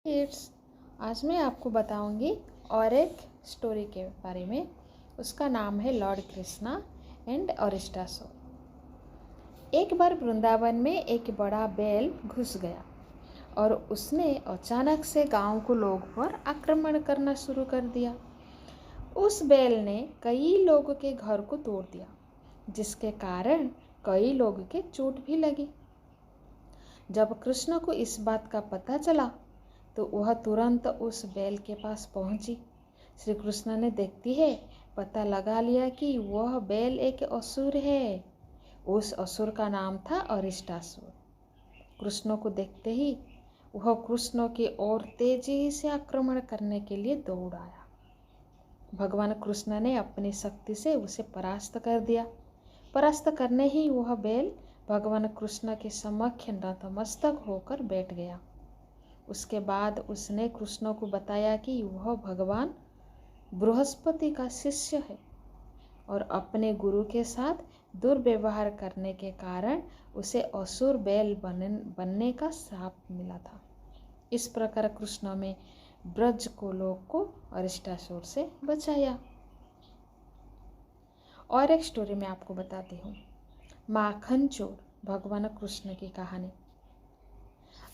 Kids, आज मैं आपको बताऊंगी और एक स्टोरी के बारे में। उसका नाम है लॉर्ड कृष्णा एंड अरिस्टासुर। एक बार वृंदावन में एक बड़ा बैल घुस गया और उसने अचानक से गांव को लोग पर आक्रमण करना शुरू कर दिया। उस बैल ने कई लोगों के घर को तोड़ दिया, जिसके कारण कई लोगों के चोट भी लगी। जब कृष्ण को इस बात का पता चला तो वह तुरंत उस बैल के पास पहुंची। श्री कृष्ण ने देखती है पता लगा लिया कि वह बैल एक असुर है। उस असुर का नाम था अरिष्टासुर। कृष्ण को देखते ही वह कृष्ण की ओर तेजी से आक्रमण करने के लिए दौड़ आया। भगवान कृष्ण ने अपनी शक्ति से उसे परास्त कर दिया। परास्त करने ही वह बैल भगवान कृष्ण के समक्ष नतमस्तक होकर बैठ गया। उसके बाद उसने कृष्ण को बताया कि वह भगवान बृहस्पति का शिष्य है और अपने गुरु के साथ दुर्व्यवहार करने के कारण उसे असुर बैल बनने का श्राप मिला था। इस प्रकार कृष्ण में ब्रज को लोग को अरिष्टासुर से बचाया। और एक स्टोरी मैं आपको बताती हूँ, माखन चोर भगवान कृष्ण की कहानी।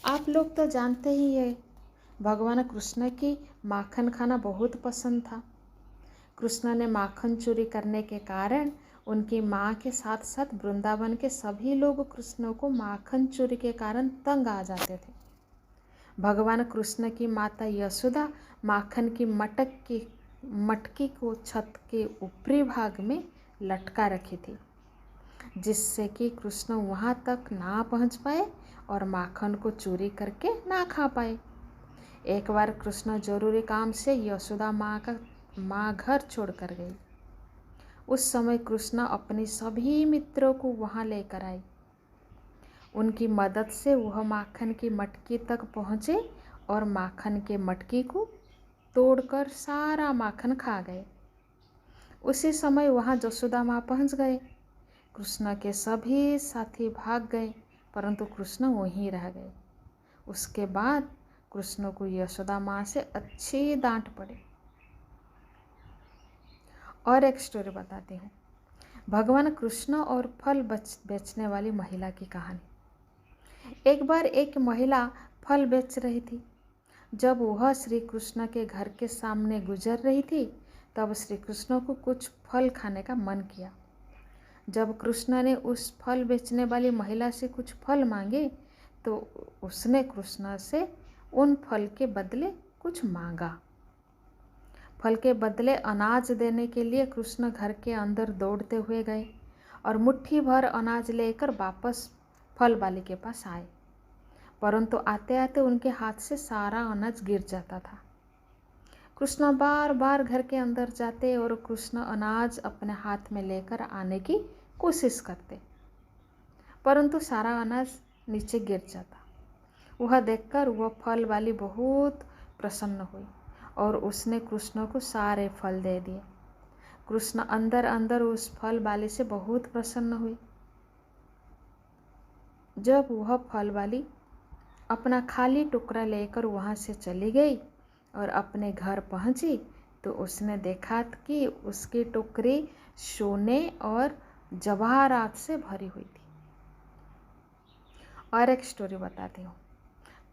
आप लोग तो जानते ही है, भगवान कृष्ण की माखन खाना बहुत पसंद था। कृष्ण ने माखन चोरी करने के कारण उनकी माँ के साथ साथ वृंदावन के सभी लोग कृष्ण को माखन चोरी के कारण तंग आ जाते थे। भगवान कृष्ण की माता यशोदा माखन की मटकी को छत के ऊपरी भाग में लटका रखी थी, जिससे कि कृष्ण वहाँ तक ना पहुँच पाए और माखन को चोरी करके ना खा पाए। एक बार कृष्ण जरूरी काम से यशोदा माँ घर छोड़ कर गई। उस समय कृष्ण अपने सभी मित्रों को वहाँ लेकर आई। उनकी मदद से वह माखन की मटकी तक पहुँचे और माखन के मटकी को तोड़कर सारा माखन खा गए। उसी समय वहाँ यशोदा माँ पहुँच गए। कृष्ण के सभी साथी भाग गए, परंतु कृष्ण वहीं रह गए। उसके बाद कृष्ण को यशोदा माँ से अच्छी डांट पड़ी। और एक स्टोरी बताती हूँ, भगवान कृष्ण और फल बेचने वाली महिला की कहानी। एक बार एक महिला फल बेच रही थी। जब वह श्री कृष्ण के घर के सामने गुजर रही थी, तब श्री कृष्ण को कुछ फल खाने का मन किया। जब कृष्ण ने उस फल बेचने वाली महिला से कुछ फल मांगे तो उसने कृष्ण से उन फल के बदले कुछ मांगा। फल के बदले अनाज देने के लिए कृष्ण घर के अंदर दौड़ते हुए गए और मुट्ठी भर अनाज लेकर वापस फल वाले के पास आए, परंतु आते आते उनके हाथ से सारा अनाज गिर जाता था। कृष्ण बार बार घर के अंदर जाते और कृष्ण अनाज अपने हाथ में लेकर आने की कोशिश करते, परंतु सारा अनाज नीचे गिर जाता। वह देखकर वह फल वाली बहुत प्रसन्न हुई और उसने कृष्ण को सारे फल दे दिए। कृष्ण अंदर अंदर उस फल वाली से बहुत प्रसन्न हुई। जब वह फल वाली अपना खाली टुकड़ा लेकर वहाँ से चली गई और अपने घर पहुँची तो उसने देखा कि उसकी टोकरी सोने और जवाहरात से भरी हुई थी। और एक स्टोरी बताती हूँ,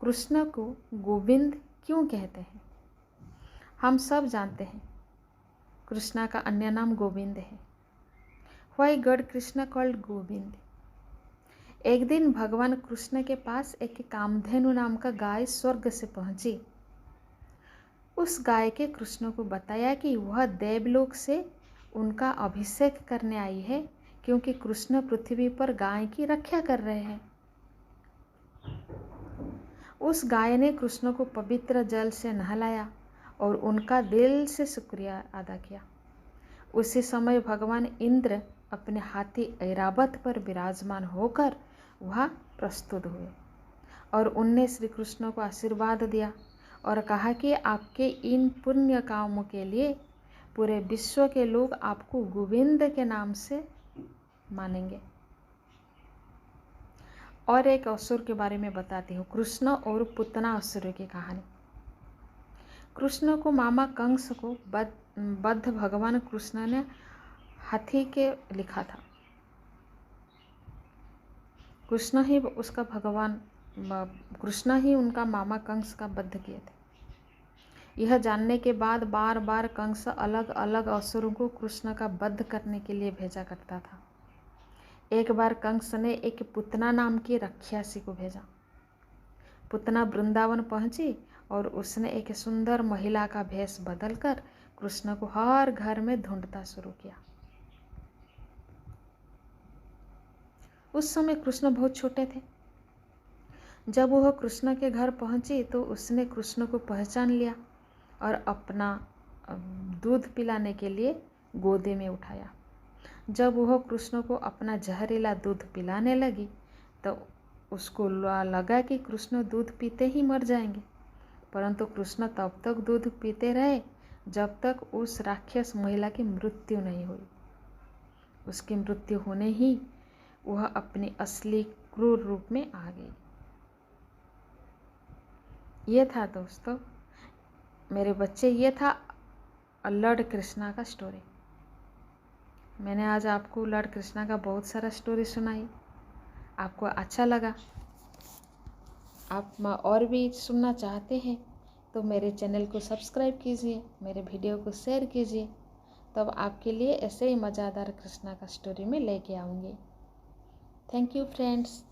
कृष्ण को गोविंद क्यों कहते हैं? हम सब जानते हैं कृष्णा का अन्य नाम गोविंद है। Why God Krishna called Govind? एक दिन भगवान कृष्ण के पास एक कामधेनु नाम का गाय स्वर्ग से पहुंची। उस गाय के कृष्ण को बताया कि वह देवलोक से उनका अभिषेक करने आई है, क्योंकि कृष्ण पृथ्वी पर गाय की रक्षा कर रहे हैं। उस गाय ने कृष्ण को पवित्र जल से नहलाया और उनका दिल से शुक्रिया अदा किया। उसी समय भगवान इंद्र अपने हाथी ऐरावत पर विराजमान होकर वहाँ प्रस्तुत हुए और उनने श्री कृष्ण को आशीर्वाद दिया और कहा कि आपके इन पुण्य कामों के लिए पूरे विश्व के लोग आपको गोविंद के नाम से मानेंगे। और एक असुर के बारे में बताती हूँ, कृष्ण और पुतना असुर की कहानी। कृष्ण को मामा कंस को बद्ध भगवान कृष्ण ने हाथी के लिखा था। कृष्ण ही उसका भगवान कृष्ण ही उनका मामा कंस का वध किए थे। यह जानने के बाद बार बार कंस अलग अलग असुरों को कृष्ण का वध करने के लिए भेजा करता था। एक बार कंस ने एक पुतना नाम की राक्षसी को भेजा। पुतना वृंदावन पहुंची और उसने एक सुंदर महिला का भेष बदलकर कृष्ण को हर घर में ढूंढता शुरू किया। उस समय कृष्ण बहुत छोटे थे। जब वह कृष्ण के घर पहुंची तो उसने कृष्ण को पहचान लिया और अपना दूध पिलाने के लिए गोदी में उठाया। जब वह कृष्ण को अपना जहरीला दूध पिलाने लगी तो उसको लगा कि कृष्ण दूध पीते ही मर जाएंगे, परंतु कृष्ण तब तक दूध पीते रहे जब तक उस राक्षस महिला की मृत्यु नहीं हुई। उसकी मृत्यु होने ही वह अपनी असली क्रूर रूप में आ गई। ये था दोस्तों मेरे बच्चे, ये था लॉर्ड कृष्णा का स्टोरी। मैंने आज आपको लॉर्ड कृष्णा का बहुत सारा स्टोरी सुनाई। आपको अच्छा लगा? आप और भी सुनना चाहते हैं तो मेरे चैनल को सब्सक्राइब कीजिए, मेरे वीडियो को शेयर कीजिए, तब आपके लिए ऐसे ही मज़ेदार कृष्णा का स्टोरी में लेके आऊँगी। Thank you friends.